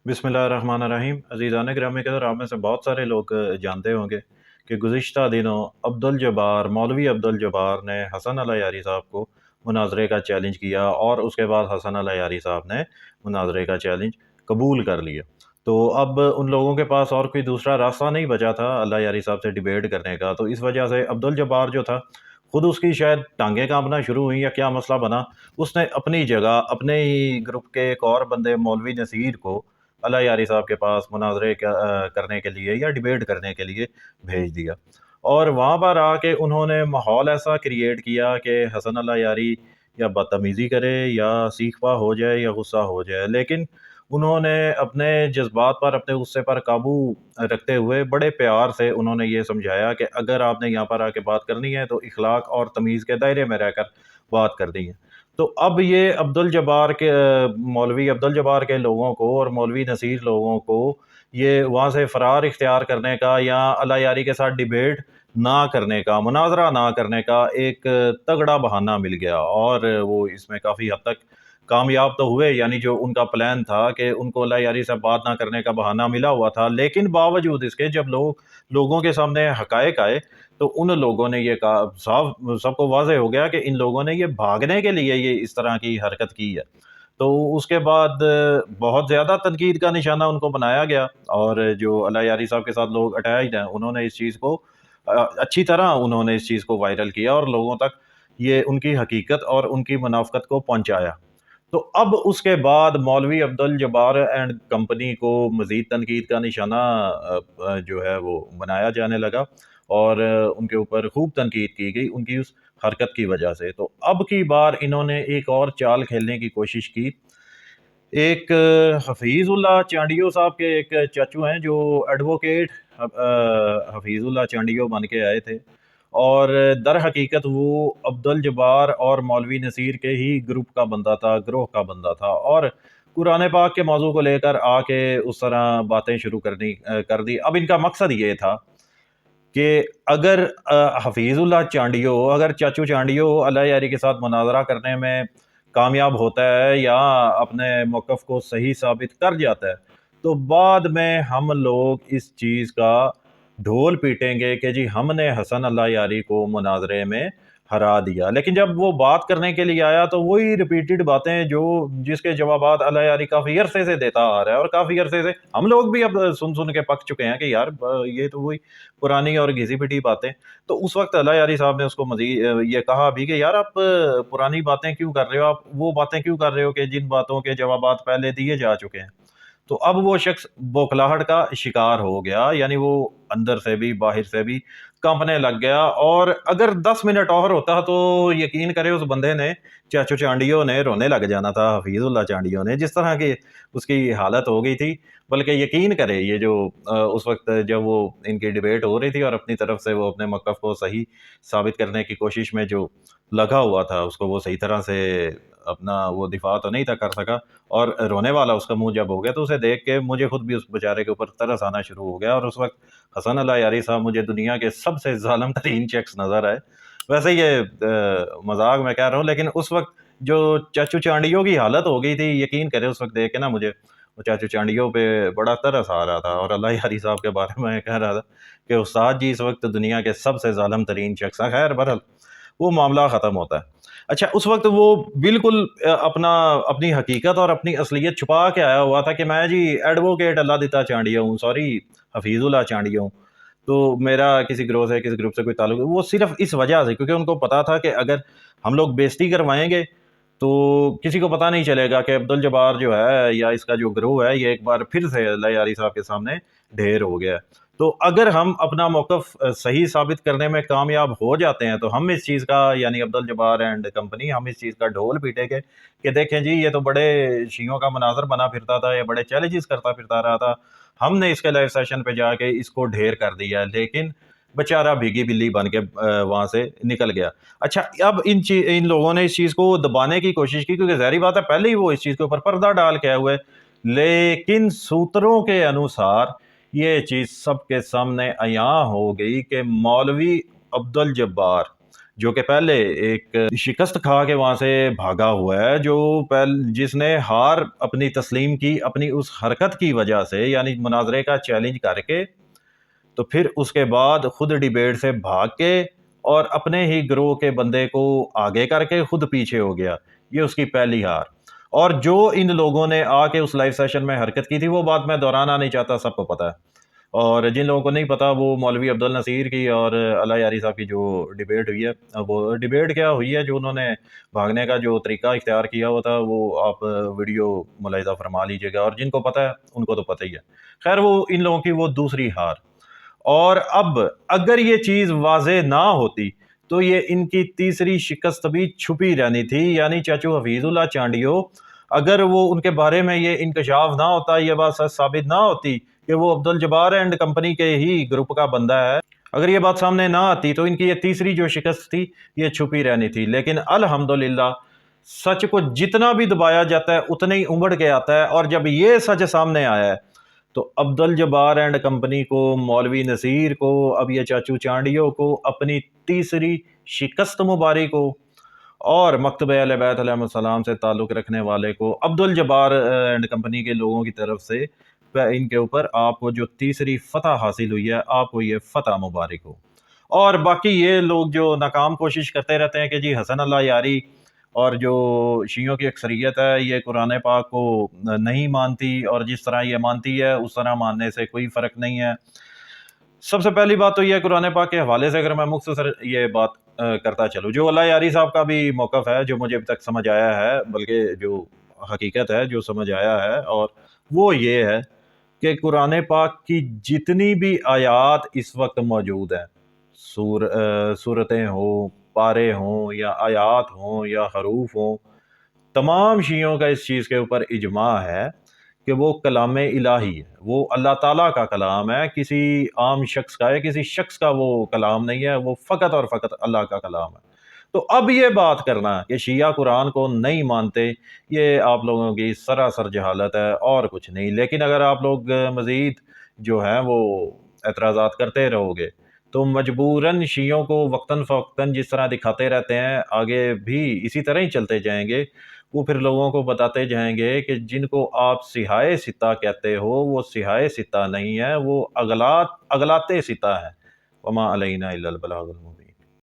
बिस्मिल्लाहिर्रहमानिर्रहीम। अज़ीज़ान गिरामी कदर, आप में से बहुत सारे लोग जानते होंगे कि गुज़िश्ता दिनों अब्दुल जब्बार मौलवी अब्दुल जब्बार ने हसन अल यारी साहब को मुनाज़रे का चैलेंज किया और उसके बाद हसन अल यारी साहब ने मुनाज़रे का चैलेंज कबूल कर लिया। तो अब उन लोगों के पास और कोई दूसरा रास्ता नहीं बचा था अल्लाह यारी साहब से डिबेट करने का। तो इस वजह से अब्दुल जब्बार जो था, खुद उसकी शायद टांगें काँपना शुरू हुई या क्या मसला बना, उसने अपनी जगह अपने ही ग्रुप के एक और बंदे मौलवी नसीर को अल्लाह यारी साहब के पास मुनाज़रे करने के लिए या डिबेट करने के लिए भेज दिया। और वहाँ पर आके उन्होंने माहौल ऐसा क्रिएट किया कि हसन अल्लाह यारी या बदतमीज़ी करे या सीखपा हो जाए या गुस्सा हो जाए, लेकिन उन्होंने अपने जज्बात पर, अपने गुस्से पर काबू रखते हुए बड़े प्यार से उन्होंने ये समझाया कि अगर आपने यहाँ पर आके बात करनी है तो इखलाक और तमीज़ के दायरे में रहकर बात करनी है। तो अब ये अब्दुल जब्बार के मौलवी अब्दुल जब्बार के लोगों को और मौलवी नसीर लोगों को ये वहाँ से फ़रार इख्तियार करने का या अल्लाह यारी के साथ डिबेट ना करने का, मुनाज़रा ना करने का एक तगड़ा बहाना मिल गया और वो इसमें काफ़ी हद तक कामयाब तो हुए। यानी जो उनका प्लान था कि उनको अल्लाह यारी से बात ना करने का बहाना मिला हुआ था, लेकिन बावजूद इसके जब लोगों के सामने हक़ाइक़ आए तो उन लोगों ने ये कहा, साफ सबको वाज़ेह हो गया कि इन लोगों ने ये भागने के लिए ये इस तरह की हरकत की है। तो उसके बाद बहुत ज़्यादा तनकीद का निशाना उनको बनाया गया और जो अल्लाह यारी साहब के साथ लोग अटैच्ड हैं, उन्होंने इस चीज़ को अच्छी तरह उन्होंने इस चीज़ को वायरल किया और लोगों तक ये उनकी हकीकत और उनकी मुनाफ़कत को पहुँचाया। तो अब उसके बाद मौलवी अब्दुल जब्बार एंड कंपनी को मज़ीद तनकीद का निशाना जो है वो बनाया जाने लगा और उनके ऊपर खूब तनकीद की गई उनकी उस हरकत की वजह से। तो अब की बार इन्होंने एक और चाल खेलने की कोशिश की। एक हफ़ीज़ुल्लाह चांडियो साहब के एक चाचू हैं जो एडवोकेट हफ़ीज़ुल्लाह चांडियो बन के आए थे और दर हकीकत वो अब्दुल जब्बार और मौलवी नसीर के ही ग्रुप का बंदा था, ग्रोह का बंदा था और कुरान पाक के मौजू को लेकर आके उस तरह बातें शुरू कर दी। अब इनका मकसद ये था कि अगर हफ़ीज़ुल्लाह चांडियो, अगर चाचू चांडियो अल्लाह यारी के साथ मुनाज़रा करने में कामयाब होता है या अपने मौक़िफ़ को सही साबित कर जाता है, तो बाद में हम लोग इस चीज़ का ढोल पीटेंगे कि जी हमने हसन अल्लाह यारी को मुनाज़रे में हरा दिया। लेकिन जब वो बात करने के लिए आया तो वही रिपीटेड बातें जो जिसके जवाबात अल्लाह यारी काफ़ी अरसे से देता आ रहा है और काफ़ी अरसे से हम लोग भी अब सुन के पक चुके हैं कि यार ये तो वही पुरानी और घिसी-पिटी बातें। तो उस वक़्त अल्लाह यारी साहब ने उसको ये कहा भी कि यार आप पुरानी बातें क्यों कर रहे हो? आप वो बातें क्यों कर रहे हो कि जिन बातों के जवाबात पहले दिए जा चुके हैं। तो अब वो शख्स बौखलाहट का शिकार हो गया, यानी वो अंदर से भी बाहर से भी कांपने लग गया और अगर 10 मिनट और होता तो यकीन करें उस बंदे ने, चाचू चांडियो ने रोने लग जाना था, हफीजुल्लाह चांडियो ने, जिस तरह की उसकी हालत हो गई थी। बल्कि यकीन करें ये जो उस वक्त जब वो इनकी डिबेट हो रही थी और अपनी तरफ से वो अपने मौक़िफ़ को सही साबित करने की कोशिश में जो लगा हुआ था, उसको वो सही तरह से अपना वो दिफा तो नहीं था कर सका और रोने वाला उसका मुँह जब हो गया तो उसे देख के मुझे खुद भी उस बेचारे के ऊपर तरस आना शुरू हो गया और उस वक़्त हसन अल्लाह यारी साहब मुझे दुनिया के सबसे ज़ालिम तरीन शख्स नज़र आए। वैसे ये मज़ाक मैं कह रहा हूँ, लेकिन उस वक़्त जो चाचू चांडियों की हालत हो गई थी, यकीन करें उस वक़्त देख के ना मुझे वो चाचू चांडियों पे बड़ा तरस आ रहा था और अल्लाह यारी साहब के बारे में कह रहा था कि उस्ताद जी इस वक़्त दुनिया के सबसे ज़ालिम तरीन शख्स हैं। ख़ैर बहरहाल वो मामला ख़त्म होता है। अच्छा, उस वक़्त वो बिल्कुल अपनी हकीकत और अपनी असलियत छुपा के आया हुआ था कि मैं जी एडवोकेट अल्लादिता चांडिया हूँ, सॉरी हफ़ीज़ुल्लाह चांडिया हूँ। तो मेरा किसी गिरोह से, किसी ग्रुप से कोई ताल्लुक, वो सिर्फ़ इस वजह से, क्योंकि उनको पता था कि अगर हम लोग बेइज़्ज़ती करवाएँगे तो किसी को पता नहीं चलेगा कि अब्दुल जब्बार जो है या इसका जो गिरोह है ये एक बार फिर से अल्लाह यारी साहब के सामने ढेर हो गया है। तो अगर हम अपना मौक़िफ़ सही साबित करने में कामयाब हो जाते हैं तो हम इस चीज़ का, यानी अब्दुल जब्बार एंड कंपनी, हम इस चीज़ का ढोल पीटेंगे कि देखें जी ये तो बड़े शियों का मनाज़र बना फिरता था, ये बड़े चैलेंजेस करता फिरता रहा था, हमने इसके लाइव सेशन पे जाके इसको ढेर कर दिया, लेकिन बेचारा भीगी बिल्ली बन के वहाँ से निकल गया। अच्छा, अब इन लोगों ने इस चीज़ को दबाने की कोशिश की, क्योंकि ज़ाहिर बात है पहले ही वो इस चीज़ के ऊपर पर्दा डाल के आए हुए। लेकिन सूत्रों के अनुसार ये चीज़ सबके सामने अयां हो गई कि मौलवी अब्दुल जब्बार جو کہ پہلے ایک شکست کھا کے وہاں سے بھاگا ہوا ہے، جس نے ہار اپنی تسلیم کی اپنی اس حرکت کی وجہ سے، یعنی مناظرے کا چیلنج کر کے، تو پھر اس کے بعد خود ڈیبیٹ سے بھاگ کے اور اپنے ہی گروہ کے بندے کو آگے کر کے خود پیچھے ہو گیا۔ یہ اس کی پہلی ہار۔ اور جو ان لوگوں نے آ کے اس لائیو سیشن میں حرکت کی تھی، وہ بات میں دہرانا نہیں چاہتا، سب کو پتہ ہے۔ اور جن لوگوں کو نہیں پتا، وہ مولوی عبد النصیر کی اور اللہ یاری صاحب کی جو ڈیبیٹ ہوئی ہے، وہ ڈیبیٹ کیا ہوئی ہے، جو انہوں نے بھاگنے کا جو طریقہ اختیار کیا ہوا تھا، وہ آپ ویڈیو ملاحظہ فرما لیجئے گا، اور جن کو پتہ ہے ان کو تو پتہ ہی ہے۔ خیر، وہ ان لوگوں کی وہ دوسری ہار۔ اور اب اگر یہ چیز واضح نہ ہوتی تو یہ ان کی تیسری شکست بھی چھپی رہنی تھی، یعنی چاچو حفیظ اللہ چانڈیو، اگر وہ ان کے بارے میں یہ انکشاف نہ ہوتا، یہ بات سچ ثابت نہ ہوتی کہ وہ عبد الجبار اینڈ کمپنی کے ہی گروپ کا بندہ ہے، اگر یہ بات سامنے نہ آتی تو ان کی یہ تیسری جو شکست تھی یہ چھپی رہنی تھی۔ لیکن الحمدللہ سچ کو جتنا بھی دبایا جاتا ہے اتنا ہی امڑ کے آتا ہے، اور جب یہ سچ سامنے آیا ہے تو عبد الجبار اینڈ کمپنی کو، مولوی نصیر کو، اب یہ چاچو چانڈیوں کو اپنی تیسری شکست مبارک ہو، اور مکتبہ اہل بیت علیہ السلام سے تعلق رکھنے والے کو، عبد الجبار اینڈ کمپنی کے لوگوں کی طرف سے ان کے اوپر آپ کو جو تیسری فتح حاصل ہوئی ہے، آپ کو یہ فتح مبارک ہو۔ اور باقی یہ لوگ جو ناکام کوشش کرتے رہتے ہیں کہ جی حسن اللہ یاری اور جو شیعوں کی اکثریت ہے یہ قرآن پاک کو نہیں مانتی، اور جس طرح یہ مانتی ہے اس طرح ماننے سے کوئی فرق نہیں ہے۔ سب سے پہلی بات تو یہ قرآن پاک کے حوالے سے اگر میں مختصر یہ بات کرتا چلوں، جو اللہ یاری صاحب کا بھی موقف ہے، جو مجھے اب تک سمجھ آیا ہے، بلکہ جو حقیقت ہے جو سمجھ آیا ہے، اور وہ یہ ہے کہ قرآن پاک کی جتنی بھی آیات اس وقت موجود ہیں، صورتیں ہوں، پارے ہوں، یا آیات ہوں، یا حروف ہوں، تمام شیعوں کا اس چیز کے اوپر اجماع ہے کہ وہ کلام الہی ہے، وہ اللہ تعالیٰ کا کلام ہے، کسی عام شخص کا ہے، کسی شخص کا وہ کلام نہیں ہے، وہ فقط اور فقط اللہ کا کلام ہے۔ تو اب یہ بات کرنا کہ شیعہ قرآن کو نہیں مانتے، یہ آپ لوگوں کی سراسر جہالت ہے اور کچھ نہیں۔ لیکن اگر آپ لوگ مزید جو ہیں وہ اعتراضات کرتے رہو گے تو مجبوراً شیعوں کو وقتاً فوقتاً جس طرح دکھاتے رہتے ہیں، آگے بھی اسی طرح ہی چلتے جائیں گے۔ وہ پھر لوگوں کو بتاتے جائیں گے کہ جن کو آپ سیہائے ستہ کہتے ہو، وہ سیہائے ستہ نہیں ہے، وہ اغلاط ستہ ہے۔ وما علینا الا البلاغ المبین۔